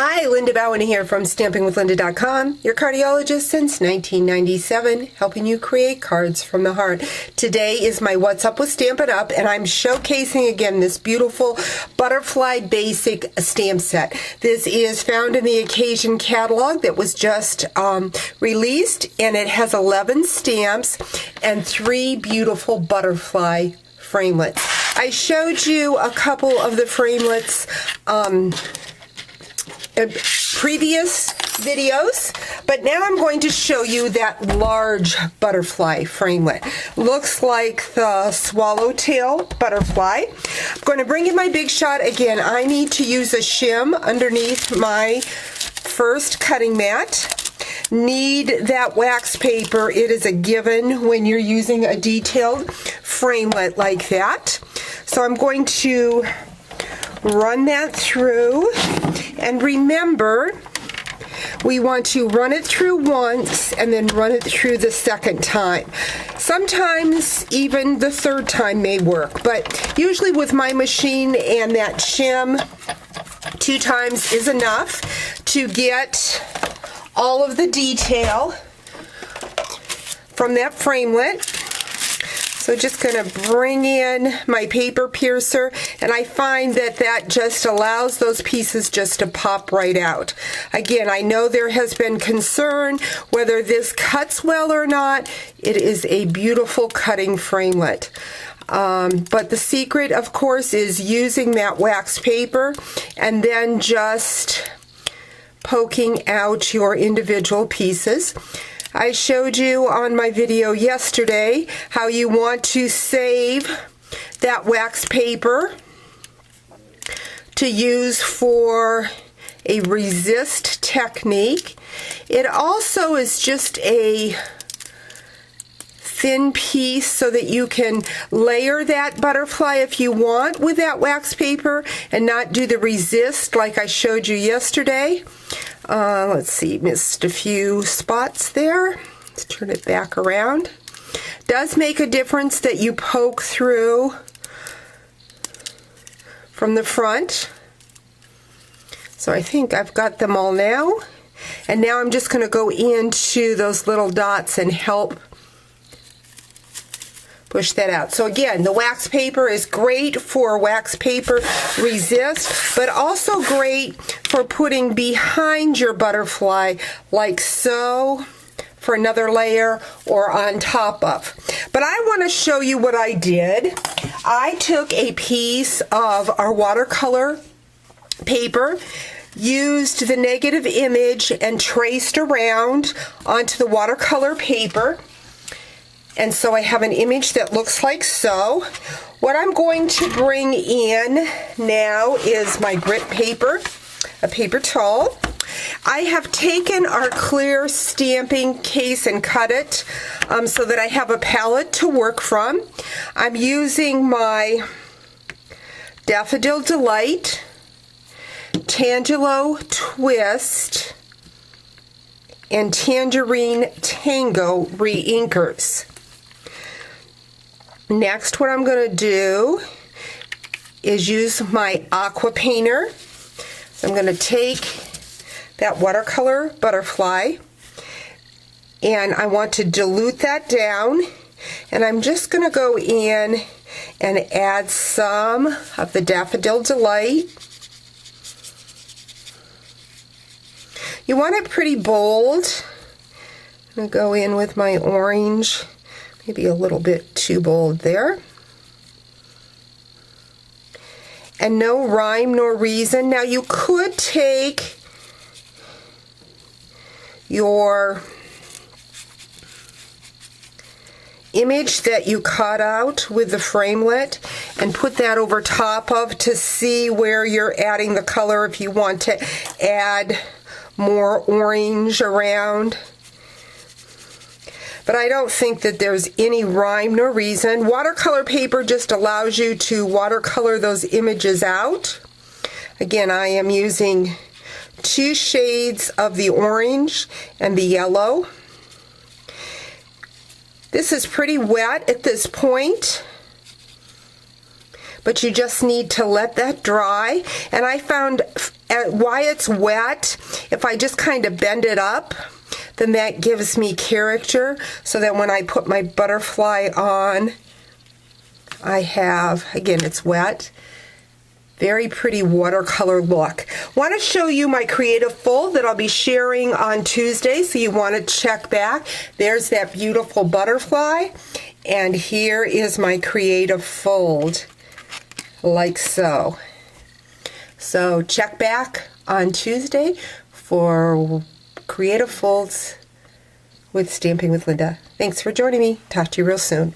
Hi, Linda Bowen here from StampingWithLinda.com, your cardiologist since 1997, helping you create cards from the heart. Today is my What's Up with Stampin' Up, and I'm showcasing again this beautiful Butterfly Basic stamp set. This is found in the Occasion catalog that was just released, and it has 11 stamps and 3 beautiful butterfly framelits. I showed you a couple of the framelits previous videos, but now I'm going to show you that large butterfly framelit. Looks like the swallowtail butterfly. I'm going to bring in my Big Shot again. I need to use a shim underneath my first cutting mat. Need that wax paper. It is a given when you're using a detailed framelit like that. So I'm going to run that through, and remember, we want to run it through once and then run it through the second time. Sometimes even the third time may work, but usually with my machine and that shim, 2 times is enough to get all of the detail from that framelit. So just going to bring in my paper piercer, and I find that that just allows those pieces just to pop right out. Again, I know there has been concern whether this cuts well or not. It is a beautiful cutting framelit. But the secret, of course, is using that wax paper and then just poking out your individual pieces. I showed you on my video yesterday how you want to save that wax paper to use for a resist technique. It also is just a thin piece so that you can layer that butterfly if you want with that wax paper and not do the resist like I showed you yesterday. Let's see, missed a few spots there. Let's turn it back around. Does make a difference that you poke through from the front. So I think I've got them all now. And now I'm just going to go into those little dots and help push that out. So again, the wax paper is great for wax paper resist, but also great for putting behind your butterfly like so, for another layer, or on top of. But I want to show you what I did. I took a piece of our watercolor paper, used the negative image and traced around onto the watercolor paper. And so I have an image that looks like so. What I'm going to bring in now is my grit paper, a paper towel. I have taken our clear stamping case and cut it so that I have a palette to work from. I'm using my Daffodil Delight, Tangelo Twist, and Tangerine Tango re-inkers. Next, what I'm going to do is use my aqua painter. So I'm going to take that watercolor butterfly, and I want to dilute that down, and I'm just going to go in and add some of the Daffodil Delight. You want it pretty bold. I'm going to go in with my orange. Maybe a little bit too bold there. And no rhyme nor reason. Now you could take your image that you cut out with the framelit and put that over top of to see where you're adding the color if you want to add more orange around. But I don't think that there's any rhyme nor reason. Watercolor paper just allows you to watercolor those images out. Again, I am using 2 shades of the orange and the yellow. This is pretty wet at this point, but you just need to let that dry. And I found why it's wet, if I just kind of bend it up, then that gives me character, so that when I put my butterfly on, I have, again, it's wet, very pretty watercolor look. Want to show you my creative fold that I'll be sharing on Tuesday, so you want to check back. There's that beautiful butterfly, and here is my creative fold, like so. So check back on Tuesday for creative folds with Stamping with Linda. Thanks for joining me. Talk to you real soon.